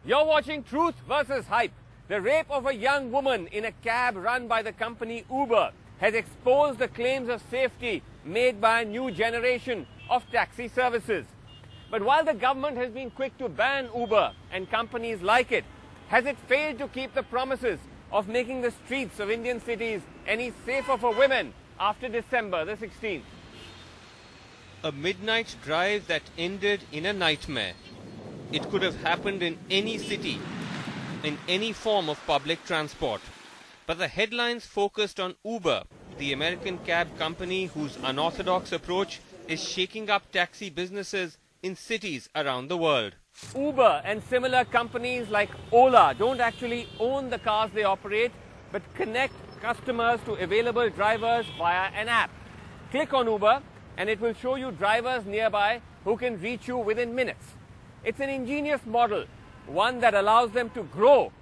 You're watching Truth versus Hype. The rape of a young woman in a cab run by the company Uber has exposed the claims of safety made by a new generation of taxi services. But while the government has been quick to ban Uber and companies like it, has it failed to keep the promises of making the streets of Indian cities any safer for women after December the 16th? A midnight drive that ended in a nightmare. It could have happened in any city, in any form of public transport. But the headlines focused on Uber, the American cab company whose unorthodox approach is shaking up taxi businesses in cities around the world. Uber and similar companies like Ola don't actually own the cars they operate, but connect customers to available drivers via an app. Click on Uber and it will show you drivers nearby who can reach you within minutes. It's an ingenious model, one that allows them to grow,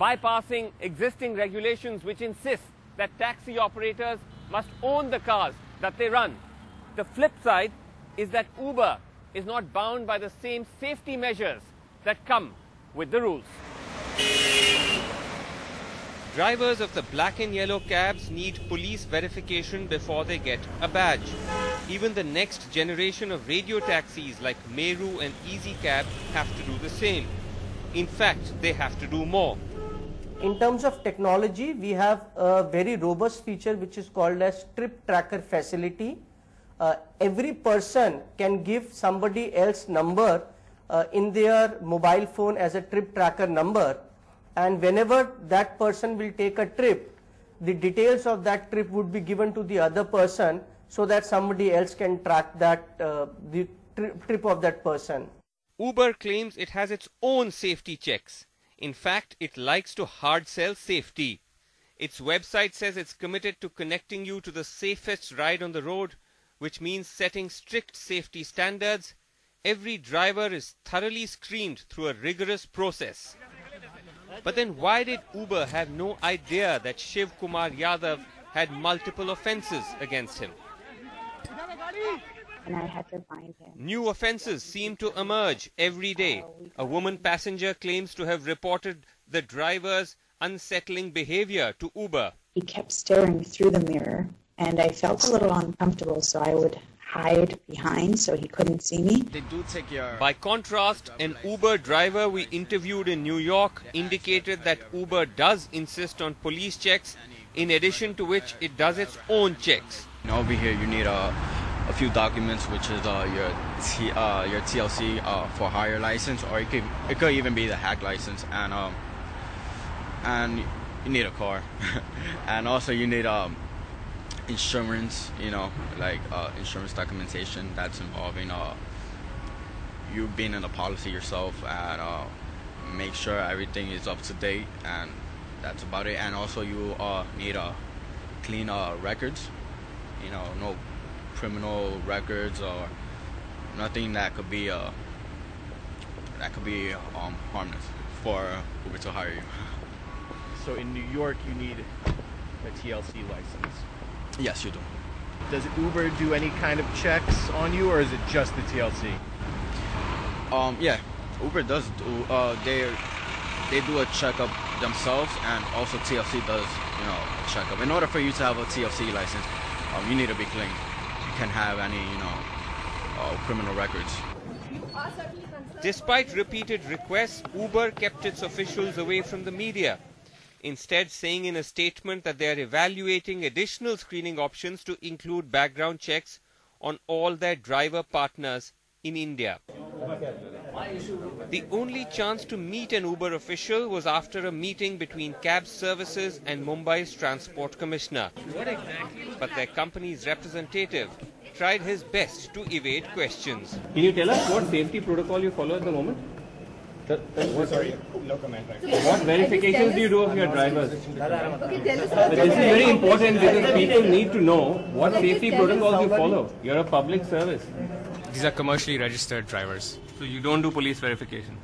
bypassing existing regulations which insist that taxi operators must own the cars that they run. The flip side is that Uber is not bound by the same safety measures that come with the rules. Drivers of the black and yellow cabs need police verification before they get a badge. Even the next generation of radio taxis like Meru and Easy Cab have to do the same. In fact, they have to do more. In terms of technology, we have a very robust feature which is called as trip tracker facility. Every person can give somebody else's number in their mobile phone as a trip tracker number, and whenever that person will take a trip, the details of that trip would be given to the other person so that somebody else can track that the trip of that person. Uber claims it has its own safety checks. In fact, it likes to hard sell safety. Its website says it's committed to connecting you to the safest ride on the road, which means setting strict safety standards. Every driver is thoroughly screened through a rigorous process. But then why did Uber have no idea that Shiv Kumar Yadav had multiple offences against him? And I had to find him. New offences seem to emerge every day. A woman passenger claims to have reported the driver's unsettling behaviour to Uber. He kept staring through the mirror, and I felt a little uncomfortable, so I would hide behind so he couldn't see me. They do take your... By contrast, an Uber driver we interviewed in New York indicated that Uber does insist on police checks, in addition to which it does its own checks. Over here you need a few documents, which is your TLC for hire license, or it could even be the hack license, and you need a car, and also you need insurance, like insurance documentation that's involving you being in the policy yourself, and make sure everything is up to date, and that's about it. And also you need clean records, no criminal records or nothing that could be harmless for Uber to hire you. So in New York you need a TLC license? Yes, you do. Does Uber do any kind of checks on you, or is it just the TLC? Yeah, Uber does do. They do a checkup themselves, and also TLC does, a checkup. In order for you to have a TLC license, you need to be clean. You can't have any, criminal records. Despite repeated requests, Uber kept its officials away from the media, instead saying in a statement that they are evaluating additional screening options to include background checks on all their driver partners in India. The only chance to meet an Uber official was after a meeting between cab services and Mumbai's Transport Commissioner. But their company's representative tried his best to evade questions. Can you tell us what safety protocol you follow at the moment? Sorry, no comment. What verifications do you do of your drivers? This is very important because people need to know what safety protocols you follow. You're a public service. These are commercially registered drivers. So you don't do police verification?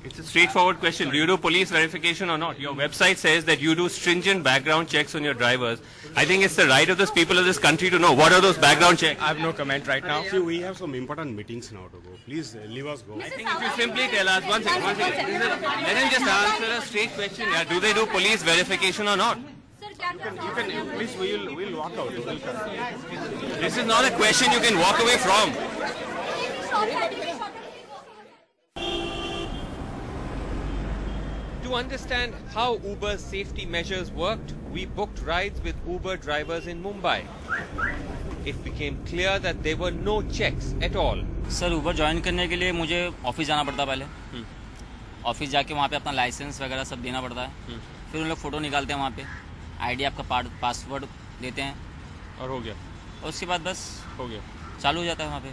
It's a straightforward question. Do you do police verification or not? Your website says that you do stringent background checks on your drivers. I think it's the right of the people of this country to know what are those background checks. I have no comment right now. See, we have some important meetings now to go. Please leave us go. I think if you simply tell us, one second. Let him just answer a straight question. Yeah, do they do police verification or not? Please, we'll walk out. This is not a question you can walk away from. To understand how Uber's safety measures worked, we booked rides with Uber drivers in Mumbai. It became clear that there were no checks at all. Sir Uber join करने के लिए मुझे office जाना पड़ता पहले। Office जाके वहाँ पे अपना लाइसेंस वगैरह सब देना पड़ता है। फिर उन लोग फ़ोटो निकालते हैं वहाँ पे, आईडी आपका पासवर्ड देते हैं और हो गया। और उसके बाद बस हो गया, चालू हो जाता है वहाँ पे।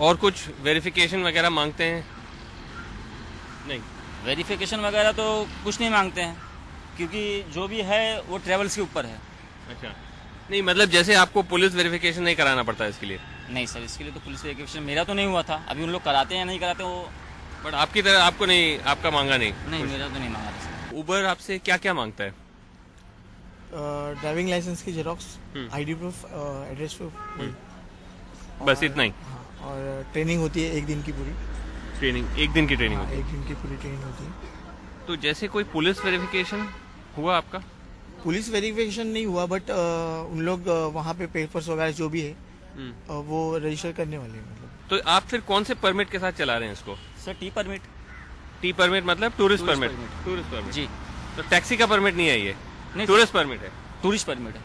और कुछ वेरिफिकेशन वगैरह मांगते हैं? नहीं, वेरिफिकेशन वगैरह तो कुछ नहीं मांगते हैं, क्योंकि जो भी है वो ट्रेवल्स के ऊपर है। अच्छा, नहीं मतलब जैसे आपको पुलिस वेरिफिकेशन नहीं कराना पड़ता इसके लिए? नहीं सर, इसके लिए तो पुलिस वेरिफिकेशन मेरा तो नहीं हुआ था। अभी उन लोग कराते हैं या नहीं कराते वो, बट आपकी तरह आपको नहीं, आपका मांगा नहीं? नहीं, मेरा तो नहीं मांगा था। उबर आपसे क्या क्या मांगता है? ड्राइविंग लाइसेंस की xerox, ID proof, address proof, बस इतना ही। और ट्रेनिंग होती है 1 दिन की पूरी। ट्रेनिंग 1 दिन की ट्रेनिंग होती है? 1 दिन की पूरी ट्रेनिंग होती है। तो जैसे कोई पुलिस वेरिफिकेशन हुआ आपका? पुलिस वेरिफिकेशन नहीं हुआ, बट उन लोग वहाँ पे पेपर्स वगैरह जो भी है वो रजिस्टर करने वाले हैं। मतलब तो आप फिर कौन से परमिट के साथ चला रहे हैं इसको? Sir T permit. T permit मतलब टूरिस्ट परमिट? टूरिस्ट परमिट जी। तो टैक्सी का परमिट नहीं है ये? नहीं, टूरिस्ट परमिट है। टूरिस्ट परमिट है।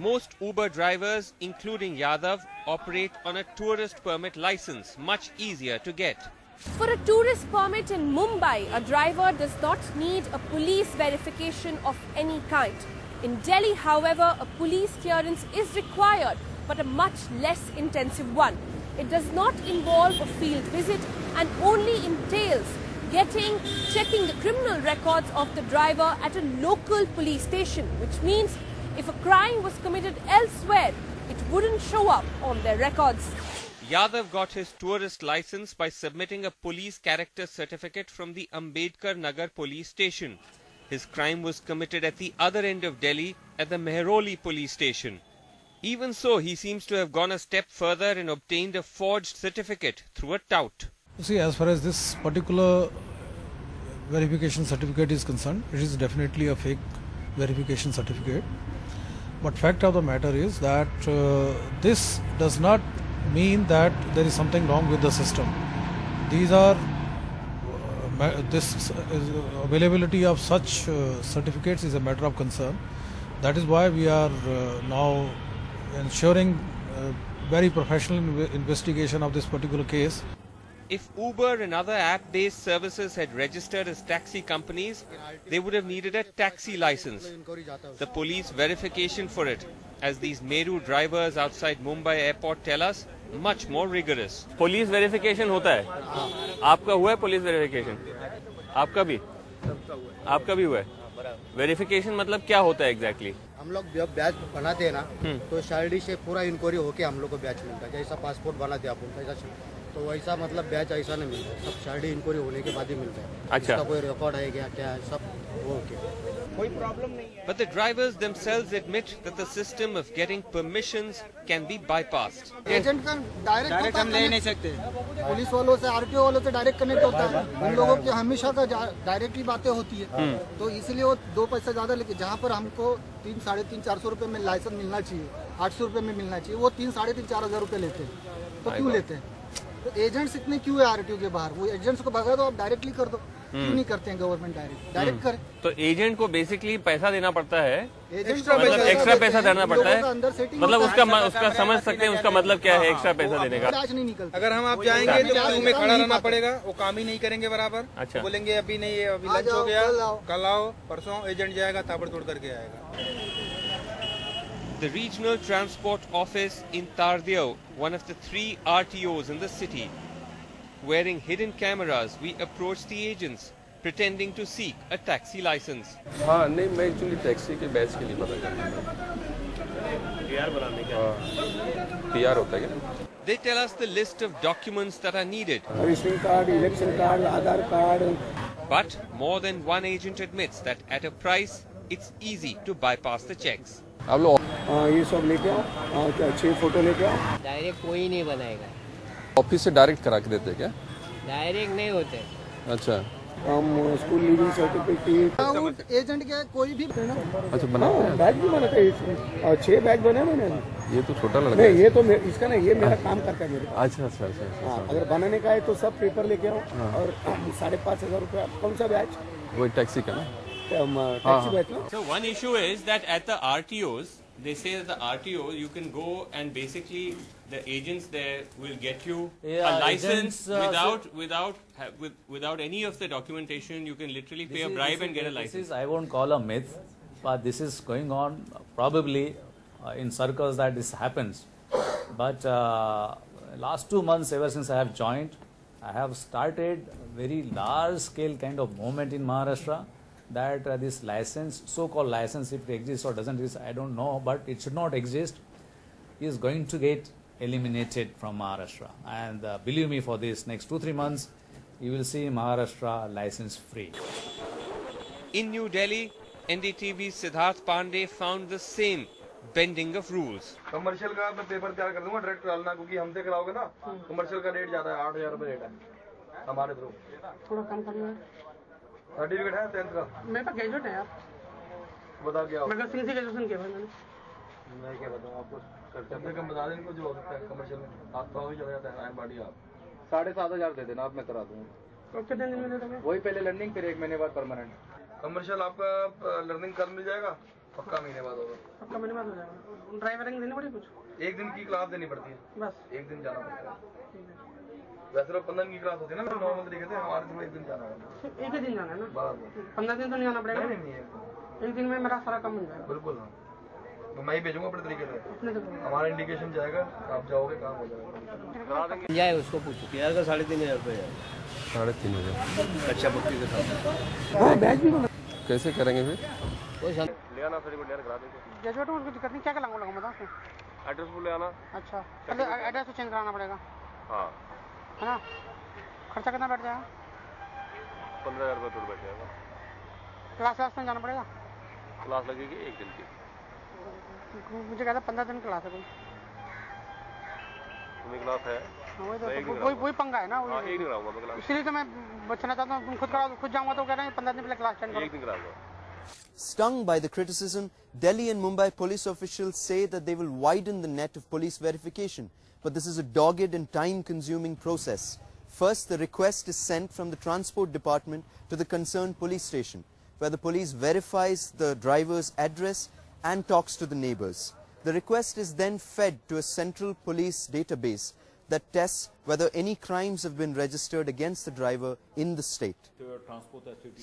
Most Uber drivers, including Yadav, operate on a tourist permit license, much easier to get. For a tourist permit in Mumbai, a driver does not need a police verification of any kind. In Delhi, however, a police clearance is required, but a much less intensive one. It does not involve a field visit and only entails checking the criminal records of the driver at a local police station, which means if a crime was committed elsewhere, it wouldn't show up on their records. Yadav got his tourist license by submitting a police character certificate from the Ambedkar Nagar police station. His crime was committed at the other end of Delhi at the Mehroli police station. Even so, he seems to have gone a step further and obtained a forged certificate through a tout. See, as far as this particular verification certificate is concerned, it is definitely a fake verification certificate. But fact of the matter is that this does not mean that there is something wrong with the system. These are availability of such certificates is a matter of concern. That is why we are now ensuring very professional investigation of this particular case. If Uber and other app-based services had registered as taxi companies, they would have needed a taxi license. The police verification for it, as these Meru drivers outside Mumbai airport tell us, much more rigorous. Police verification होता है? आपका हुआ है police verification? आपका भी? आपका भी हुआ है? Verification मतलब क्या होता है exactly? हम लोग जब बैच बनाते हैं ना, तो शायरी से पूरा इंक्वायरी होके हम लोग को बैच मिलता है। जैसा पासपोर्ट बनाते हैं अपन, ऐसा तो वैसा मतलब बैच ऐसा नहीं मिलता है। सब शायरी इंक्वायरी होने के बाद ही मिलता है। अच्छा। इसका कोई रिकॉर्ड है क्या है, सब वो ओके, कोई प्रॉब्लम नहीं है। But the drivers themselves admit that the system of getting permissions can be bypassed. Agent का डायरेक्ट हम ले नहीं सकते। पुलिस वालों से, आरटीओ वालों से डायरेक्ट कनेक्ट होता है। उन लोगों की हमेशा का डायरेक्टली बातें होती है, तो इसलिए वो 2 पैसा ज्यादा लेके, जहाँ पर हमको 300, 350, 400 रुपए में लाइसेंस मिलना चाहिए, 800 रुपए में मिलना चाहिए, वो 3, 3,500, 4,000 रुपए लेते हैं। तो क्यों लेते हैं? तो एजेंट्स इतने क्यों है आरटीओ के बाहर? वो एजेंट्स को भगा दो, आप डायरेक्टली कर दो। क्यों नहीं करते हैं गवर्नमेंट डायरेक्ट करे? तो एजेंट को बेसिकली पैसा देना पड़ता है, एक्स्ट्रा पैसा देना पड़ता है। मतलब उसका समझ सकते हैं उसका मतलब क्या है एक्स्ट्रा पैसा देने का? नहीं निकलता। अगर हम आप जाएंगे तो क्यू में खड़ा रहना पड़ेगा, वो काम ही नहीं करेंगे बराबर। अच्छा। बोलेंगे अभी नहीं, अभी लंच हो गया, कल आओ, परसों एजेंट जाएगा, ताबड़तोड़ करके आएगा। The Regional Transport Office in Tardeo, one of the 3 RTOs in the city. Wearing hidden cameras, we approached the agents, pretending to seek a taxi license. हाँ नहीं, मैं एक्चुअली टैक्सी के बैच के लिए पता करना था। बनाने के। PR होता है क्या? They tell us the list of documents that are needed. Registration card, election card, Aadhaar card. But more than one agent admits that at a price, it's easy to bypass the checks. आप लोग ये सब लेके आओ, 6 photo लेके आओ। Direct कोई नहीं बनाएगा। ऑफिस से डायरेक्ट करा के देते क्या? डायरेक्ट नहीं होते। अच्छा। हम स्कूल लीविंग सर्टिफिकेट एजेंट क्या कोई भी अच्छा बनाते हैं? बैग भी बनाते हैं और 6 बैग बने मैंने। ये तो छोटा लड़का नहीं है। ये तो इसका नहीं, ये मेरा काम करता है मेरे। अच्छा अच्छा अच्छा। हाँ, अगर बनाने का है तो सब पेपर लेके आओ और 5,500 रुपया। कौन सा बैच? वही टैक्सी का ना? टैक्सी बैच ना? So one issue is that at the RTOs, they say that the RTO you can go and basically the agents there will get you a license without any of the documentation. You can literally pay a bribe and get a license. This is, I won't call a myth, but this is going on probably in circles that this happens. But last 2 months, ever since I have joined, I have started very large scale kind of movement in Maharashtra that this license, so-called license, if it exists or doesn't exist, I don't know, but it should not exist, is going to get eliminated from Maharashtra. And believe me, for this next 2-3 months, you will see Maharashtra license free. In New Delhi, NDTV's Siddharth Pandey found the same bending of rules. Commercial का मैं paper तैयार कर दूंगा, direct डालना, क्योंकि हमसे कराओगे ना, कमर्शियल का रेट ज्यादा है, 8,000 रुपए रेट है हमारे थ्रू। थोड़ा कम कर लो। सर्टिफिकेट है 10th का? मेरे पास ग्रेजुएट है यार। बता क्या? मैं सिंह से ग्रेजुएशन किया मैंने। मैं क्या बताऊँ आपको, कम से कम बता दें इनको जो हो सकता है कमर्शियल में। हाथ पाँव ही चला जाता है, बॉडी आप 7,500 दे देना, आप मैं करा दूंगा। तो कितने दिन में दे दोगे? वही पहले लर्निंग, फिर 1 महीने बाद परमानेंट। कमर्शियल आपका लर्निंग कल मिल जाएगा, पक्का महीने बाद होगा। पक्का महीने बाद हो जाएगा। ड्राइवरिंग देनी पड़ेगी कुछ? 1 दिन की क्लास देनी पड़ती है, बस 1 दिन जाना पड़ता है। वैसे तो 15 दिन की क्लास होती है ना, नॉर्मल तरीके से, हमारे थ्रू 1 दिन जाना है। 1 ही दिन जाना है ना? 15 दिन तो नहीं आना पड़ेगा? नहीं, 1 दिन में मेरा सारा काम मिल जाएगा। बिल्कुल। तो मैं ही भेजूंगा अपने तरीके से, हमारा इंडिकेशन जाएगा, आप जाओगे, काम हो जाएगा। जाए उसको पूछो। PR का 3,500 रुपये है। 3,500 अच्छा पक्की के साथ। हाँ बैच भी बना। कैसे करेंगे फिर? ले आना, फिर करा देंगे। ग्रेजुएट में उसको दिक्कत नहीं, क्या लगाऊंगा बताओ उसमें? एड्रेस ले आना। अच्छा, पहले एड्रेस तो चेंज कराना पड़ेगा। हाँ, है ना? खर्चा कितना बैठ जाएगा? 15,000 रुपये टूर बैठ जाएगा। क्लास में जाना पड़ेगा? क्लास लगेगी 1 दिन की। मुझे कहता 15 दिन क्लास है कोई। तुम्हें क्लास है? वही पंगा है ना। हाँ, 1 दिन कराऊंगा मैं क्लास। इसलिए तो मैं बचना चाहता हूँ, तुम खुद करा, खुद जाऊंगा तो कह रहे हैं 15 दिन पहले क्लास अटेंड करो। 1 दिन कराऊंगा। Stung by the criticism, Delhi and Mumbai police officials say that they will widen the net of police verification, but this is a dogged and time-consuming process. First, the request is sent from the transport department to the concerned police station, where the police verifies the driver's address and talks to the neighbors. The request is then fed to a central police database that tests whether any crimes have been registered against the driver in the state.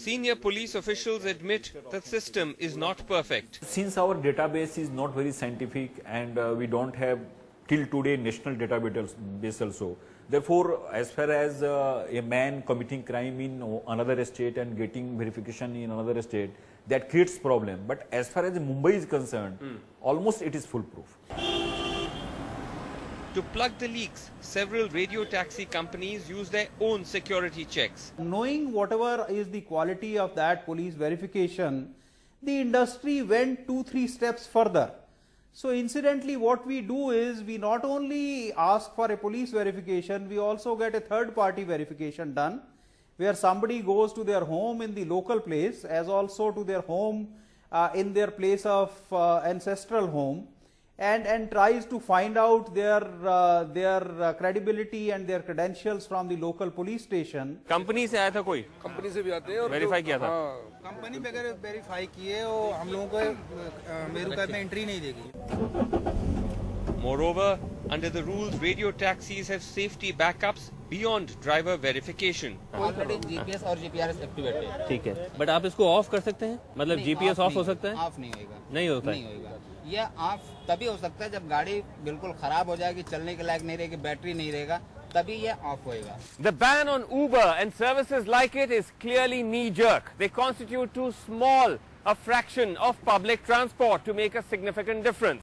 Senior police officials admit the system is not perfect. Since our database is not very scientific and we don't have till today national database also, therefore as far as a man committing crime in another state and getting verification in another state, that creates problem. But as far as Mumbai is concerned, almost it is foolproof. To plug the leaks, several radio taxi companies use their own security checks. Knowing whatever is the quality of that police verification, the industry went 2-3 steps further. So incidentally, what we do is we not only ask for a police verification, we also get a third party verification done, where somebody goes to their home in the local place as also to their home in their place of ancestral home, and tries to find out their credibility and their credentials from the local police station. Company से आया था कोई? Company से भी आते हैं और verify किया था? कंपनी वगैरह वेरीफाई किए और हम लोगों को मेरू कैब में एंट्री नहीं देगी। Moreover, under the rules, radio taxis have safety backups beyond driver verification. Already GPS और GPRS एक्टिवेट है। ठीक है, बट आप इसको ऑफ कर सकते हैं? मतलब GPS ऑफ हो सकता है? ऑफ नहीं होगा। नहीं होता है? नहीं होगा। ये ऑफ तभी हो सकता है जब गाड़ी बिल्कुल खराब हो जाएगी, चलने के लायक नहीं रहेगी, बैटरी नहीं रहेगा, तभी ये ऑफ होएगा। The ban on Uber and services like it is clearly knee-jerk. They constitute too small a fraction of public transport to make a significant difference.